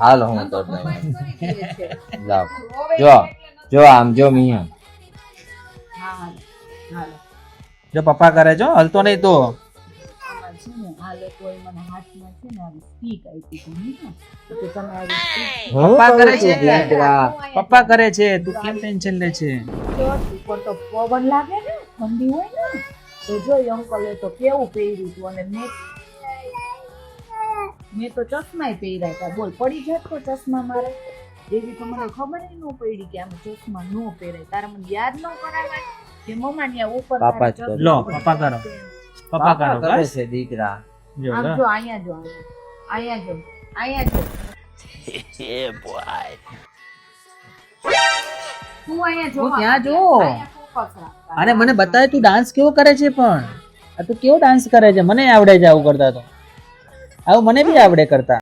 હાલો હું તો જાવ જો જો આમ જો મિયા હા હાલો જો પપ્પા કરે છો હલતો નહીં તો આમાં છે ને આ લોકોએ મને હાથમાં છે ને આવી સ્ટીક આપી હતી ને તો કે તમે આવી સ્ટીક પપ્પા કરે છે દીકરા પપ્પા કરે છે તું કેમ ટેન્શન લે છે ઉપર તો પવન લાગે ને ઠંડી હોય ને તો જો અંકલે તો કેવું પહેર્યું હતું અને મેં તો ચશ્માય પહેર્યા હતા બોલ પડી જાત તો ચશ્મા મારે એવી તો મને ખબર ન પડી કે આમ ચશ્મા ન પહેરાય તારે મને યાદ ન કરાવાય કે મમ્મા ને ઉપર પાપા જ તારા કરે. લો ચશ્મા પપ્પા કરો પપ્પા કરો કરે બસ છે દીકરા જો આમ લો. જો અહીંયા જો અહીંયા જો તું અહીંયા જો તું ત્યાં જો. અહીંયા focus રાખ. અને મને બતાય તું ડાન્સ કેવો કરે છે પણ આ તું કેવો ડાન્સ કરે છે મને આવડે છે આવું કરતા તો આવું મને બી આવડે કરતા